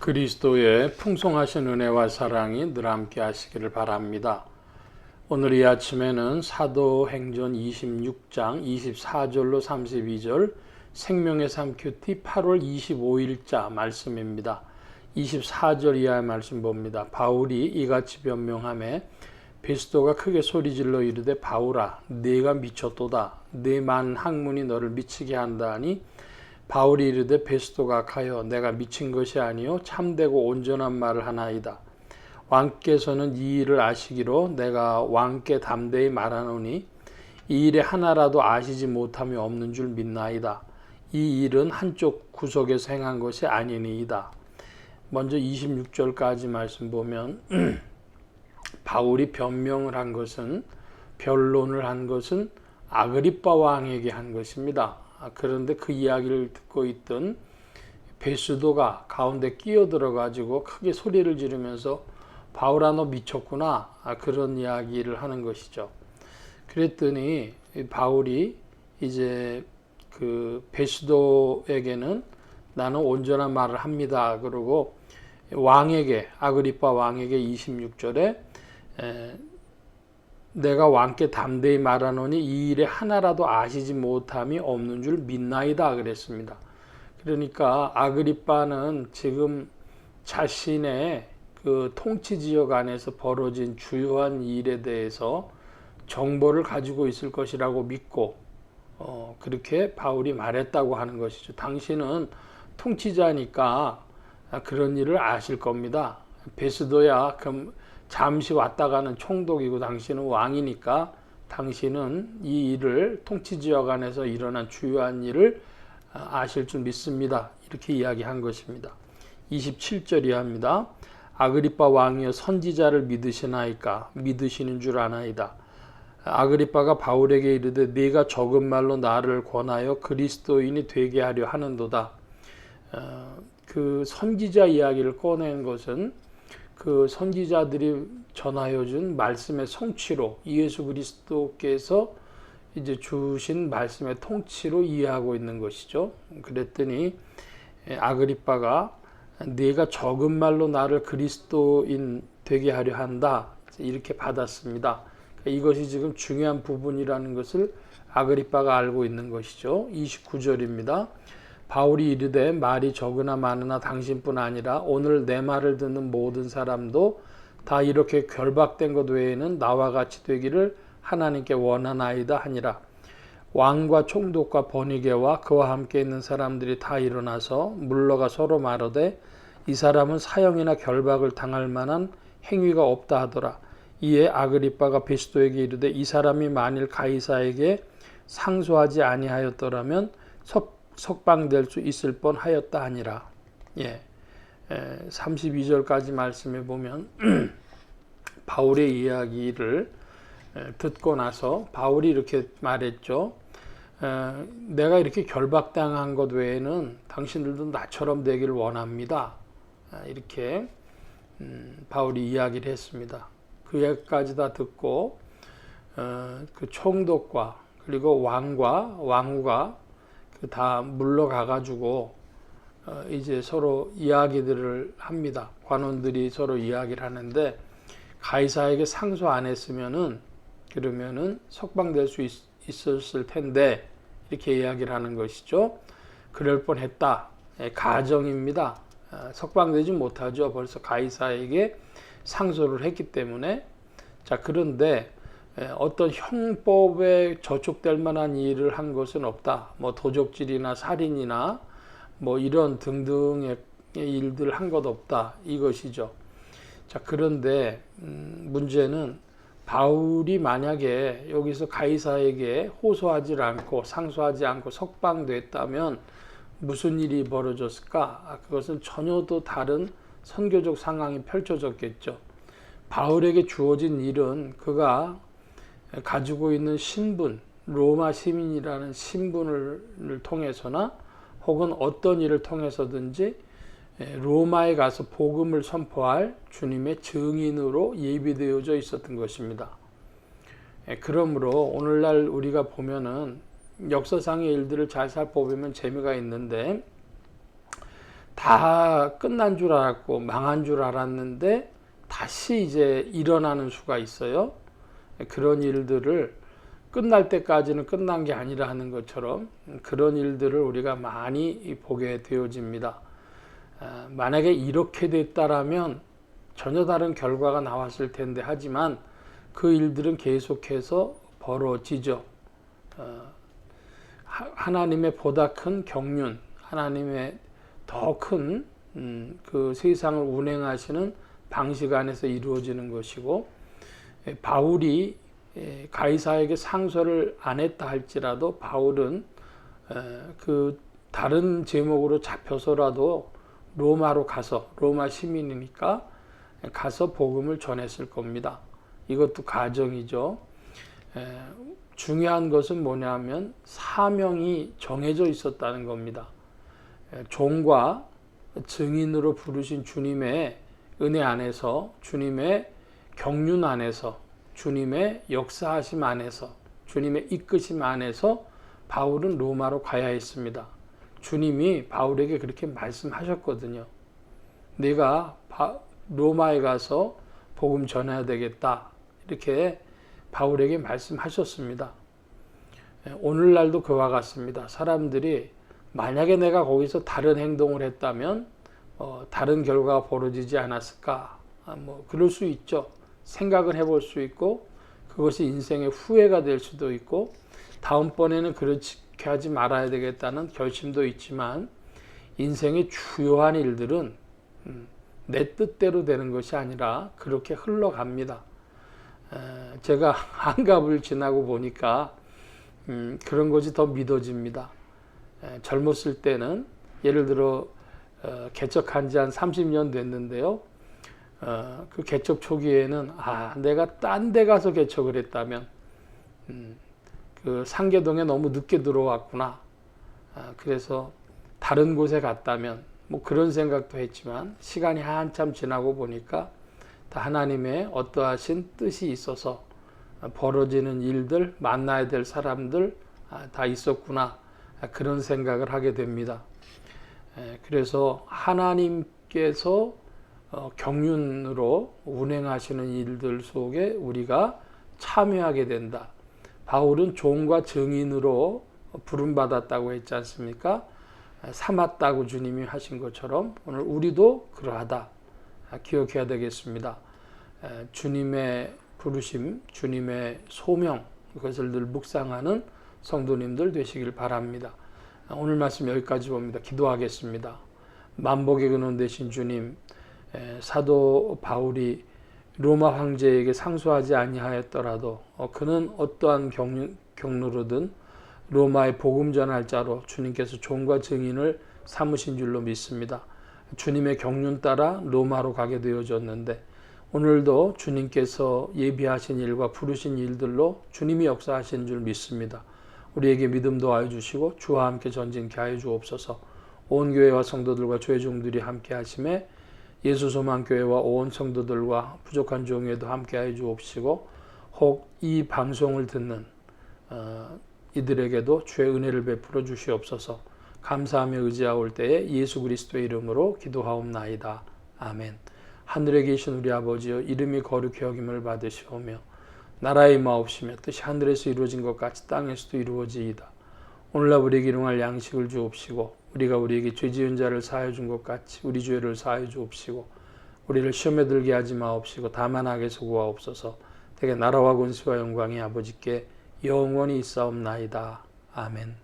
그리스도의 풍성하신 은혜와 사랑이 늘 함께 하시기를 바랍니다. 오늘 이 아침에는 사도행전 26장 24절로 32절 생명의 삶 큐티 8월 25일자 말씀입니다. 24절 이하의 말씀 봅니다. 바울이 이같이 변명하매 베스도가 크게 소리질러 이르되 바울아 네가 미쳤도다. 네 많은 학문이 너를 미치게 한다 하니 바울이 이르되 베스도가 가여 내가 미친 것이 아니요 참되고 온전한 말을 하나이다. 왕께서는 이 일을 아시기로 내가 왕께 담대히 말하노니 이 일에 하나라도 아시지 못함이 없는 줄 믿나이다. 이 일은 한쪽 구석에서 행한 것이 아니니이다. 먼저 26절까지 말씀 보면 바울이 변명을 한 것은 변론을 한 것은 아그리빠 왕에게 한 것입니다. 그런데 그 이야기를 듣고 있던 베스도가 가운데 끼어들어 가지고 크게 소리를 지르면서 바울아 너 미쳤구나 그런 이야기를 하는 것이죠. 그랬더니 바울이 이제 그 베스도에게는 나는 온전한 말을 합니다. 그러고 왕에게 아그리빠 왕에게 26절에 내가 왕께 담대히 말하노니 이 일에 하나라도 아시지 못함이 없는 줄 믿나이다 그랬습니다. 그러니까 아그리빠는 지금 자신의 그 통치 지역 안에서 벌어진 주요한 일에 대해서 정보를 가지고 있을 것이라고 믿고 그렇게 바울이 말했다고 하는 것이죠. 당신은 통치자니까 그런 일을 아실 겁니다. 베스도야 그럼 잠시 왔다 가는 총독이고 당신은 왕이니까 당신은 이 일을 통치지역 안에서 일어난 주요한 일을 아실 줄 믿습니다. 이렇게 이야기한 것입니다. 27절이 합니다. 아그리빠 왕이여 선지자를 믿으시나이까 믿으시는 줄 아나이다. 아그리빠가 바울에게 이르되 네가 적은 말로 나를 권하여 그리스도인이 되게 하려 하는도다. 그 선지자 이야기를 꺼낸 것은 그 선지자들이 전하여 준 말씀의 성취로 예수 그리스도께서 이제 주신 말씀의 통치로 이해하고 있는 것이죠. 그랬더니 아그리빠가 네가 적은 말로 나를 그리스도인 되게 하려 한다 이렇게 받았습니다. 이것이 지금 중요한 부분이라는 것을 아그리빠가 알고 있는 것이죠. 29절입니다. 바울이 이르되 말이 적으나 많으나 당신뿐 아니라 오늘 내 말을 듣는 모든 사람도 다 이렇게 결박된 것 외에는 나와 같이 되기를 하나님께 원하나이다 하니라. 왕과 총독과 버니게와 그와 함께 있는 사람들이 다 일어나서 물러가 서로 말하되 이 사람은 사형이나 결박을 당할 만한 행위가 없다 하더라. 이에 아그리빠가 베스도에게 이르되 이 사람이 만일 가이사에게 상소하지 아니하였더라면 석방될 수 있을 뻔하였다 하니라. 32절까지 말씀해 보면 바울의 이야기를 듣고 나서 바울이 이렇게 말했죠. 내가 이렇게 결박당한 것 외에는 당신들도 나처럼 되기를 원합니다. 이렇게 바울이 이야기를 했습니다. 그 얘기까지 다 듣고 그 총독과 그리고 왕과 왕후가 다 물러가 가지고 이제 서로 이야기들을 합니다. 관원들이 서로 이야기를 하는데 가이사에게 상소 안 했으면은 그러면은 석방될 수 있었을 텐데 이렇게 이야기를 하는 것이죠. 그럴 뻔했다. 가정입니다. 석방되지 못하죠. 벌써 가이사에게 상소를 했기 때문에. 자, 그런데 어떤 형법에 저촉될 만한 일을 한 것은 없다. 뭐 도적질이나 살인이나 뭐 이런 등등의 일들 한 것 없다. 이것이죠. 자, 그런데 문제는 바울이 만약에 여기서 가이사에게 호소하지 않고 상소하지 않고 석방됐다면 무슨 일이 벌어졌을까? 그것은 전혀 또 다른 선교적 상황이 펼쳐졌겠죠. 바울에게 주어진 일은 그가 가지고 있는 신분, 로마 시민이라는 신분을 통해서나 혹은 어떤 일을 통해서든지 로마에 가서 복음을 선포할 주님의 증인으로 예비되어져 있었던 것입니다. 그러므로 오늘날 우리가 보면은 역사상의 일들을 잘 살펴보면 재미가 있는데 다 끝난 줄 알았고 망한 줄 알았는데 다시 이제 일어나는 수가 있어요. 그런 일들을 끝날 때까지는 끝난 게 아니라 하는 것처럼 그런 일들을 우리가 많이 보게 되어집니다. 만약에 이렇게 됐다라면 전혀 다른 결과가 나왔을 텐데 하지만 그 일들은 계속해서 벌어지죠. 하나님의 보다 큰 경륜, 하나님의 더 큰 그 세상을 운행하시는 방식 안에서 이루어지는 것이고, 바울이 가이사에게 상소를 안 했다 할지라도 바울은 그 다른 제목으로 잡혀서라도 로마로 가서, 로마 시민이니까 가서 복음을 전했을 겁니다. 이것도 가정이죠. 중요한 것은 뭐냐면 사명이 정해져 있었다는 겁니다. 종과 증인으로 부르신 주님의 은혜 안에서, 주님의 경륜 안에서, 주님의 역사하심 안에서, 주님의 이끄심 안에서 바울은 로마로 가야 했습니다. 주님이 바울에게 그렇게 말씀하셨거든요. 내가 로마에 가서 복음 전해야 되겠다. 이렇게 바울에게 말씀하셨습니다. 오늘날도 그와 같습니다. 사람들이 만약에 내가 거기서 다른 행동을 했다면 다른 결과가 벌어지지 않았을까? 뭐 그럴 수 있죠. 생각을 해볼 수 있고 그것이 인생의 후회가 될 수도 있고 다음번에는 그렇게 하지 말아야 되겠다는 결심도 있지만 인생의 주요한 일들은 내 뜻대로 되는 것이 아니라 그렇게 흘러갑니다. 제가 한갑을 지나고 보니까 그런 것이 더 믿어집니다. 젊었을 때는 예를 들어 개척한 지 한 30년 됐는데요. 그 개척 초기에는 내가 딴 데 가서 개척을 했다면 그 상계동에 너무 늦게 들어왔구나. 그래서 다른 곳에 갔다면 뭐 그런 생각도 했지만 시간이 한참 지나고 보니까 다 하나님의 어떠하신 뜻이 있어서 벌어지는 일들, 만나야 될 사람들 다 있었구나. 그런 생각을 하게 됩니다. 그래서 하나님께서 경륜으로 운행하시는 일들 속에 우리가 참여하게 된다. 바울은 종과 증인으로 부름받았다고 했지 않습니까? 삼았다고 주님이 하신 것처럼 오늘 우리도 그러하다. 기억해야 되겠습니다. 주님의 부르심, 주님의 소명, 그것을 늘 묵상하는 성도님들 되시길 바랍니다. 오늘 말씀 여기까지 봅니다. 기도하겠습니다. 만복의 근원 되신 주님, 사도 바울이 로마 황제에게 상소하지 아니하였더라도 그는 어떠한 경로로든 로마의 복음 전할 자로 주님께서 종과 증인을 삼으신 줄로 믿습니다. 주님의 경륜 따라 로마로 가게 되어졌는데 오늘도 주님께서 예비하신 일과 부르신 일들로 주님이 역사하신 줄 믿습니다. 우리에게 믿음 도와여 주시고 주와 함께 전진케 하여 주옵소서. 온 교회와 성도들과 주의 종들이 함께 하심에 예수소망교회와 온 성도들과 부족한 종에도 함께 하여 주옵시고 혹 이 방송을 듣는 이들에게도 주의 은혜를 베풀어 주시옵소서. 감사하며 의지하올 때에 예수 그리스도의 이름으로 기도하옵나이다. 아멘. 하늘에 계신 우리 아버지여, 이름이 거룩히 여김을 받으시오며 나라의 임하옵시며 뜻이 하늘에서 이루어진 것 같이 땅에서도 이루어지이다. 오늘날 우리에게 일용할 양식을 주옵시고 우리가 우리에게 죄 지은 자를 사하여 준 것 같이 우리 죄를 사하여 주옵시고 우리를 시험에 들게 하지 마옵시고 다만 악에서 구하옵소서. 대개 나라와 권세와 영광이 아버지께 영원히 있사옵나이다. 아멘.